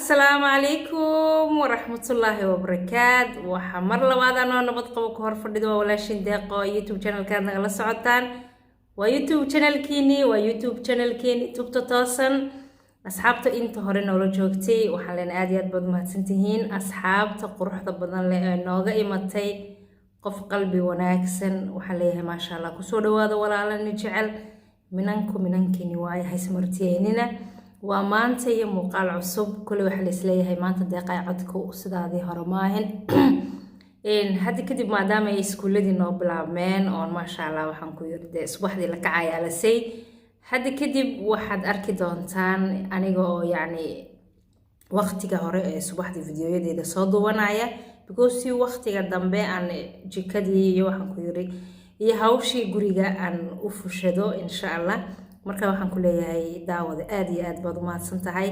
السلام عليكم ورحمة الله وبركاته وحمر لبعض أنا نبض قوك هرفرد ولا شندقة يوتيوب channel كان نغلا سعودان ويوتيوب channel كيني ويوتيوب channel كيني تبتتصن أصحابته أنت هرنا ولا جوكتي وحالنا آديات بعد ما تنتهين أصحابته قروح بدن لنوجا إيمتي قف قلبي وناكسن وحليها ما شاء الله كسود وهذا ولا على نجعل مننكني واي هيسمرتيننا ومانتا iyo muuqaal cusub kulli waxa la isleeyahay maanta deeqay codku sidaadii hore maahan hadda kadib maadaama ay iskuuladii noo bilaabmeen oo ma sha Allah waxaan ku yiraahdee subaxdii la kacay ala say hadda kadib waxaad arki doontaan aniga oo yaani waqtiga hore ee subaxdii fiidiyoyadeeda soo duwanaya because waqtiga dambe aan jikadii iyo waxaan ku yiri iyo hawshii guriga aan u fushado insha Allah marka waxaan ku leeyahay daawada aad iyo aad baad u mahadsan tahay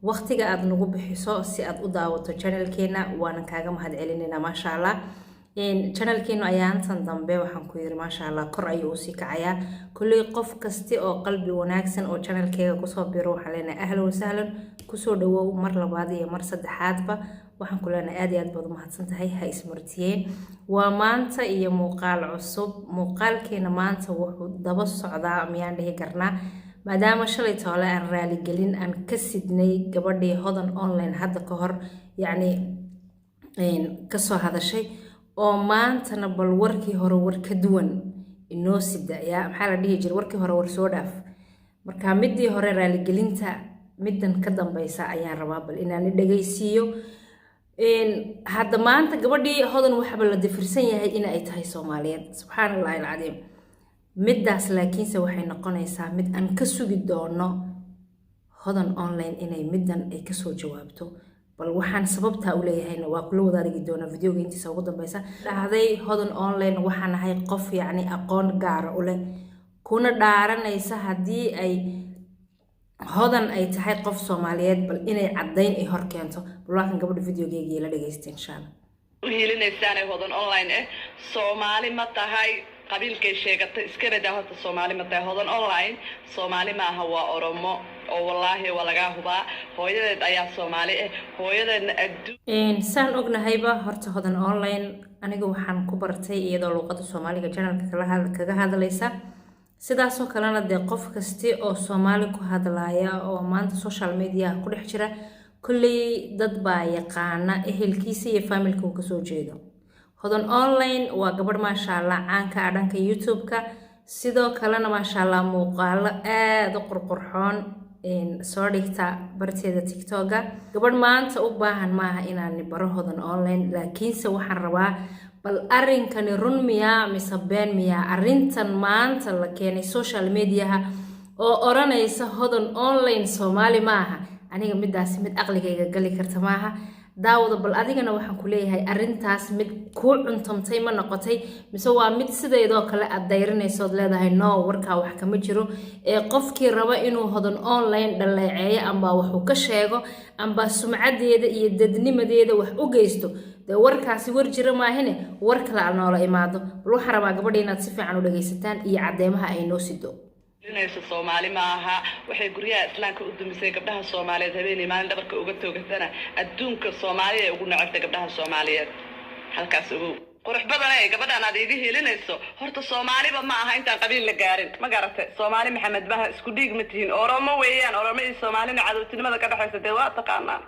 waqtiga aad nagu bixiso si aad u daawato channelkeena waan kaaga mahad celinayna ma sha Allah channelkeena ayaan tan dambe waxaan ku yiri ma sha Allah kor ayuu si kacaya kulli qof kasta oo qalbi wanaagsan oo channelkeega ku soo biro waxa leenahay ahlan wa sahlan ku soo dhawow mar labaad iyo mar saddexaadba waxaan ku leenahay aad iyo aad baad u mahadsan tahay ha ismartiyeen waa maanta iyo muuqaal cusub muuqaalkeena maanta wuxuu daba socdaa miyaan dhihi karnaa maadaama shalay toole aan raali gelin aan ka sidnay gabadhii hodan online hadda ka hor yacni ka soo hadashay oo maantana bal warkii hore war ka duwan inoo sida yaa maxaa la dhihi jiray warkii hore war soo dhaaf marka midii hore raali gelinta midan ka dambaysa ayaan rabaa bal inaan dhageysiiyo hadda maanta gabadhii hodan waxba la difirsan yahay in ay tahay Soomaaliyeed subhanallahi alazim midaas laakiinse waxay noqonaysaa mid aan ka sugi doono hodan online inay midan ay ka soo jawaabto bal waxaan sababta u leeyahayna waa kula wadaagi doona videoga intiisa ugu dambaysa dhahday hodan online waxaan ahay qof yaani aqoon gaar u leh kuna dhaaranaysa hadii ay hodan ay tahay qof Soomaaliyeed bal inay cadeyn ay hor keento bal waxaan gabadha videogeega la dhageysto insha Allah hiilinaysan hodan online Soomaali ma tahay qabiilkay sheegatay iska bada horta Soomaali ma tahay hodan online Soomaali ma aha waa Oromo oo wallahi walaga hubaa hooyadeed ayaa Soomaali hooyadeedna adduun saan ognahayba horta hodan online aniga waxaan ku bartay iyadoo luqadda Soomaaliga channelka kaga hadlaysa sidaas oo kalena de qof kasta oo Soomaali ku hadlaya oo maanta social media ku dhex jira kulli dad baa yaqaana ehelkiisa iyo familka uu ka soo jeedo hodan online waa gabadh ma sha Allah caanka ah dhanka YouTube-ka sidoo kalena ma sha Allah muuqaalo aad u qurxoon soo dhigta barteeda TikTok-ga gabadh maanta u baahan maaha inaan baro hodan online laakiinse waxaan rabaa bal arinkani run miyaa mise been miyaa arintan maanta la keenay social media oo oranaysa hodan online Soomaali maaha aniga midaas mid aqligayga gali karta maaha daawada bal adigana waxaan ku leeyahay arintaas mid ku cuntamtay ma noqotay mise waa mid sideedoo kale aad dayrinayso leedahay no warka wax kama jiro ee qofkii raba inuu hodan online dhaleeceeyo amba wax uu ka sheego amba sumcadeeda iyo dadnimadeeda wax u geysto de warkaasi war jira maahine war kale aan noola imaado bal waxaan rabaa gabadha inaad si fiican u dhageysataan iyo cadeemaha ay noo sido inayso Soomaali maaha waxay guriyaha islaamka u dumisay gabdhaha Soomaaliyeed habeenii maalin dhabarka uga toogatana adduunka Soomaaliya ay ugu nacabtay gabdhaha Soomaaliyeed halkaas ugu qurux badan ay gabadhan aad iga helinayso horta Soomaaliba ma aha intaan qabiil la gaarin ma garatay Soomaali Maxamed baha isku dhiig ma tihiin Oromo weeyaan Oromo iyo Soomaalina cadawtinimada ka dhaxaysa de waa taqaanaan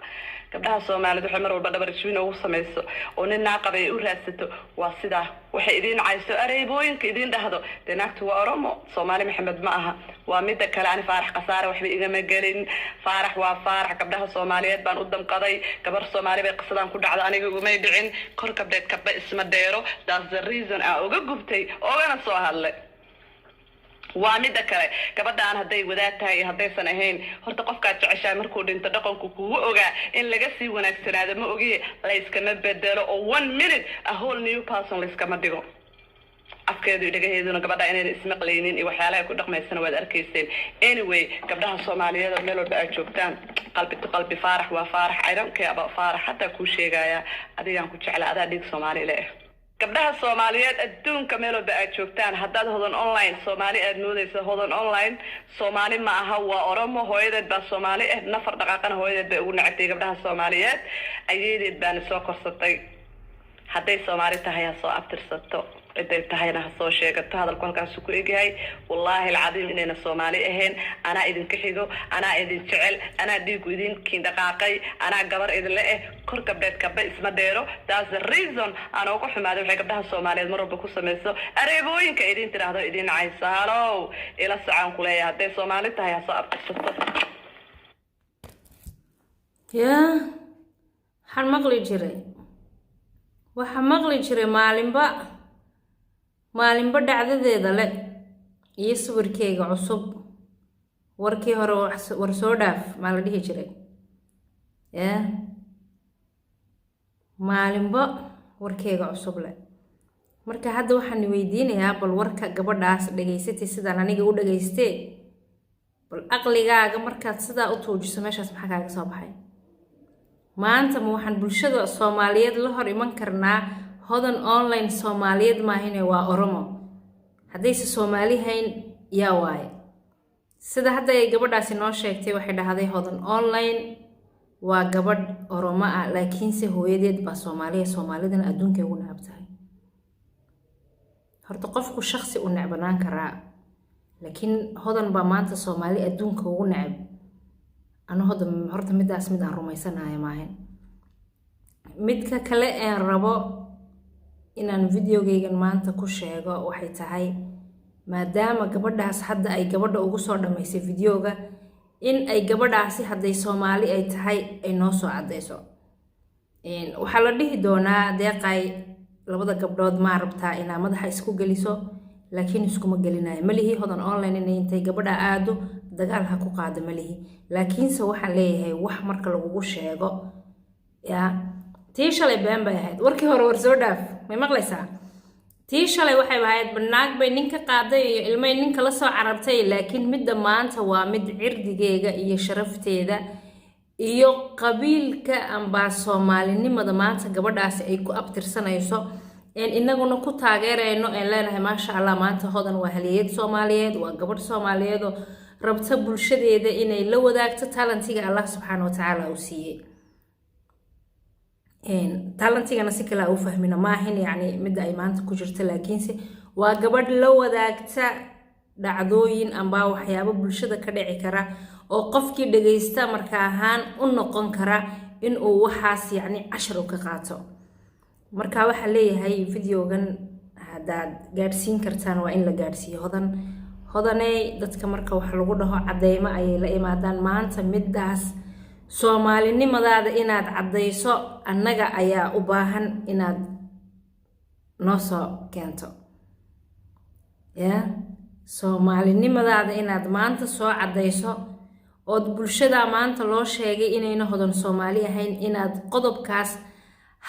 gabdhaha Soomaaliyeed waxay mar walba dhabar iswiin ugu sameeyso oo nin naaqabay u raadsato waa sida waxay idin cayso areebooyinka idin dhahdo denaagtu waa Oromo Soomaali Maxamed ma aha waa mid kale aan faarax qasaare waxba igama galin faarax waa faarax gabdhaha Soomaaliyeed baan u damqaday gabar Soomaali bay qasadaan ku dhacdo aniga uma dhicin kor kabdheed kabba isma dheero that's the reason aan uga gubtay oogana soo hadlay waa mid kale gabadhaan haday wadaad tahay hadaysan ahayn horta qofka jeceshaa markuu dhinto dhaqanku kugu ogaa in laga sii wanaagsanaado ma ogiye la iskama bedelo oo 1 minute a whole new person la iskama dhigo afkeedu idagaheeduna gabadha inay ismaqlaynin iyo waxyaalaha ku dhaqmaysana waad arkayseen anyway gabdhaha Soomaaliyeed meel walba ay joogtaan qalbi faarax waa faarax I don't care about faarax hatta ku sheegaya adigaan ku jeclaa adaa dhig Soomaali leh gabdhaha Soomaaliyeed adduunka meel walba aad joogtaan haddaad hodan online Soomaali aad moodayso hodan online Soomaali ma aha waa Oromo hooyadeed baa Soomaali nafar dhaqaaqana hooyadeed bay ugu nactay gabdhaha Soomaaliyeed ayadeed baan soo korsatay hadday Soomaali tahay ha soo abtirsato إذا تهينا هالصوشية قلت هذا الكل كان سكوي جاي والله العظيم إننا الصومالي أهين أنا إذن كحيجو أنا إذن فعل أنا ديك إذن كين دقاقي أنا جبر إذن لقى كركب بيت كبة اسمه ديرو that's the reason أنا أقول حماده وحكي بدها الصومالي مرة بكوس مسو أريبوين كإذن ترى هذا إذن عيسالو إلى الساعة كلها هذا الصومالي تهيا صعب يا حمقلي جري وحمقلي جري maalinba dhacdadeeda le iyo sawirkeyga cusub warkii hore war soo dhaaf maa la dhihi jiray maalinba warkeyga cusub le marka hadda waxaan weydiinayaa bal warka gabadhaas dhageysatay sidaan aniga u dhageystay bal aqligaaga markaad sidaa u tuujiso meeshaas maxaa kaaga soo baxay maanta ma waxaan bulshada Soomaaliyeed la hor iman karnaa hodan online Soomaaliyeed maahine waa Oromo haddayse Soomaali hayn yaa waaye sida hadda ay gabadhaasi noo sheegtay waxay dhahday hodan online waa gabadh Oromo ah laakiinse hooyadeed baa Soomaaliya Soomaalidana adduunka ugu necab tahay horta qofku shakhsi u necbanaan karaa laakiin hodan baa maanta Soomaali adduunka ugu necab ana hodan horta midaas mid aan rumaysanahay maahin midka kale ee rabo inaan videogeygan maanta ku sheego waxay tahay maadaama gabadhaas hadda ay gabadha ugu soo dhameysay videoga in ay gabadhaasi hadday Soomaali ay tahay ay noo soo cadeyso waxaa la dhihi doonaa deeqay labada gabdhood ma rabtaa inaa madaxa isku geliso laakiin iskuma gelinayo malihi hodan online inay intay gabadha aado dagaal ha ku qaado malihi laakiinse waxaan leeyahay wax marka lagu sheego yaa tii shalay been bay ahayd warkii hore war soo dhaaf may maqlaysaa tii shalay waxay ahayd banaag bay ninka qaaday iyo ilmay ninka la soo carabtay laakiin midda maanta waa mid cirdigeega iyo sharafteeda iyo qabiilka amba Soomaalinimada maanta gabadhaasi ay ku abtirsanayso inaguna ku taageerayno leenahay maasha Allah maanta hodan waa haliyad Soomaaliyeed waa gabadh Soomaaliyeed oo rabta bulshadeeda inay la wadaagto talentiga Allah subhanahu wa ta'ala uu siiyay talantigana si kala u fahmina maahin yani midda ay maanta ku jirto laakiinse waa gabadh la wadaagta dhacdooyin amba waxyaabo bulshada ka dhici kara oo qofkii dhageysta marka ahaan u noqon kara in uu waxaas yani cashar ka qaato marka waxa leeyahay videogan hadaad gaarsiin kartaan waa in la gaarsiiyo hodanay dadka marka wax lagu dhaho cadeymo ayay la imaadaan maanta midaas Soomaalinimadaada inaad cadeyso annaga ayaa u baahan inaad noo soo keento Soomaalinimadaada inaad maanta soo cadeyso ood bulshada maanta loo sheegay inayna hodan Soomaali ahayn inaad qodobkaas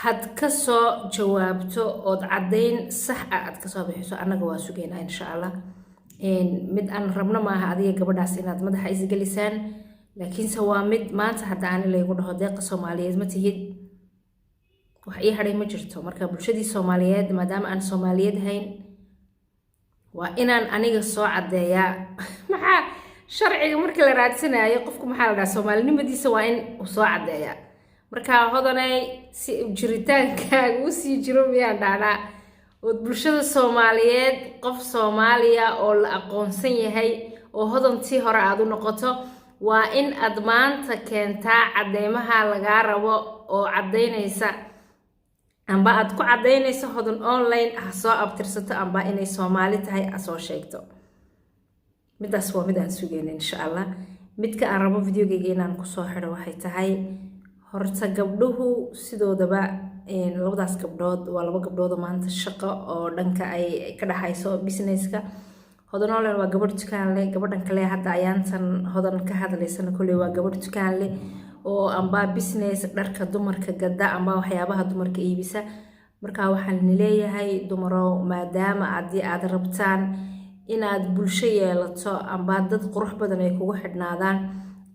had ka soo jawaabto ood cadeyn sax ah aad ka soo bixiso annaga waa sugeynaa insha Allah mid aan rabno maaha adiga gabadhaas inaad madaxa isgelisaan laakiinse waa mid maanta hadda aan leeyahay dhaho deeqa Soomaaliyeed ma tihid wax ii haray ma jirto marka bulshadii Soomaaliyeed maadaama aan Soomaaliyeed hayn waa inaan aniga soo cadeeyaa maxaa sharciga marka la raadsanayo qofku maxaa la dhahaa Soomaalinimadiisa waa in uu soo cadeeyaa marka hodanay si jiritaankaaga u sii jiro miyaan dhahnaa oo bulshada Soomaaliyeed qof Soomaaliya oo la aqoonsan yahay oo hodantii hore aad u noqoto waa in aad maanta keentaa cadeymaha laga rabo oo cadeynaysa amba aad ku cadeynayso hodan online soo abtirsato amba inay Soomaali tahay soo sheegto midaas waa mid aan sugeyn insha Allah midka aan rabo videogeyga inaan ku soo xiro waxay tahay horta gabdhuhu sidoodaba labadaas gabdhood waa laba gabdhood maanta shaqo oo dhanka ay ka dhaxayso businesska hodan online waa gabadh dukaan leh gabadhan kale hadda ayaantan hodan ka hadlaysana kulli waa gabadh dukaan leh oo amba business dharka dumarka gada amba waxyaabaha dumarka iibisa marka waxaan leeyahay dumaro maadaama aad rabtaan inaad bulsho yeelato amba dad qurux badan ay kugu xidhnaadaan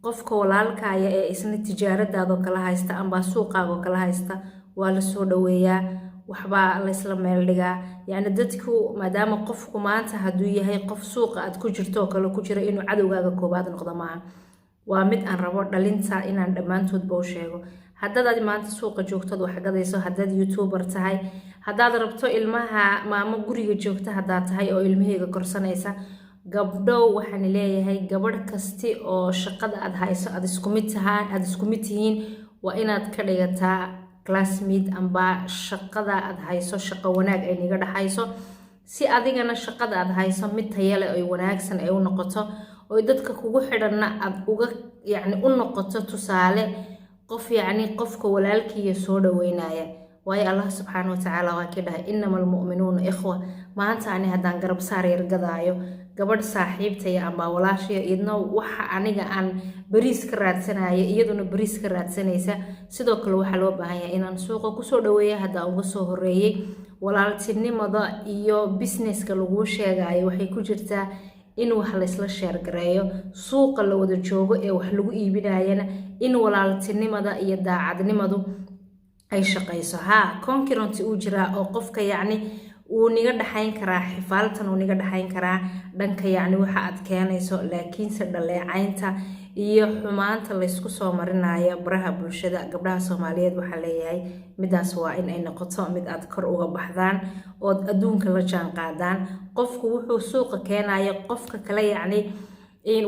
qofka walaalkaaga ee isna tijaaradaada kala haysta amba suuqaaga kala haysta waa la soo dhaweeyaa waxbaa laysla meel dhigaa yacni dadku maadaama qofku maanta hadduu yahay qof suuqa aad ku jirto oo kale ku jira inuu cadowgaaga koobaad noqdo maaha waa mid aan rabo dhalinta inaan dhammaantoodba u sheego haddaad aad maanta suuqa joogtood wax gadayso haddaad youtuber tahay haddaad rabto ilmaha maamo guriga joogta haddaad tahay oo ilmaheyga korsanaysa gabdhow waxaan leeyahay gabadh kasti oo shaqada aad hayso aad isku mid tihiin waa inaad ka dhigataa classmate amba shaqada aad hayso shaqo wanaag ay niga dhaxayso si adigana shaqada aad hayso mid tayo leh oo wanaagsan ay u noqoto oo dadka kugu xidhanna aad uga yacni u noqoto tusaale qof yacni qofka walaalkiiya soo dhaweynaya waayo allah subxaana watacaala waa kii dhahay inama almu'minuuna ikhwa maanta ani haddaan garab saar yar gadaayo gabadh saaxiibtaya amba walaashaya idna waxa aniga aan bariis ka raadsanaya iyaduna bariis ka raadsanaysa sidoo kale waxaa loo baahan yahay inaan suuqa kusoo dhaweeya haddaan uga soo horeeyey walaaltinimada iyo businesska laguu sheegayo waxay ku jirtaa in wax laysla sheergareeyo suuqa la wada joogo ee wax lagu iibinayana in walaaltinimada iyo daacadnimadu ay shaqayso concurrent uu jiraa oo qofka yacni uu niga dhaxayn karaa xifaaltan uu niga dhaxayn karaa dhanka yacni waxa aad keenayso laakiinse dhaleecaynta iyo xumaanta laysku soo marinayo baraha bulshada gabdhaha Soomaaliyeed waxaa leeyahay midaas waa in ay noqoto mid aad kor uga baxdaan oo adduunka la jaan qaadaan qofku wuxuu suuqa keenayo qofka kale yacni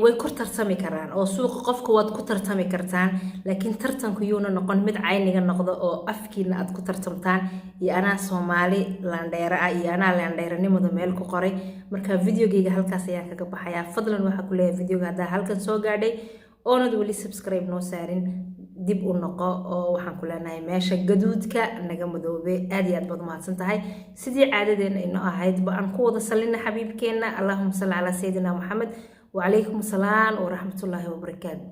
way ku tartami karaan oo suuqa qofka waad ku tartami kartaan laakiin tartanku yuuna noqon mid cayniga noqdo oo afkiina aad ku tartamtaan iyo anaa Soomaali landheera ah iyo anaa landheeranimada meel ku qoray marka videogeyga halkaas ayaan kaga baxayaa fadlan waxaa ku leeyahay videoga haddaa halkan soo gaadhay oonad weli subscribe noo saarin dib u noqo oo waxaan ku leenahay meesha gaduudka naga madoobe aad iyo aad baad mahadsan tahay sidii caadadeena inoo ahayd ba aan ku wada salina xabiibkeena allahumma salli calaa sayidina Muhammad وعليكم السلام ورحمة الله وبركاته.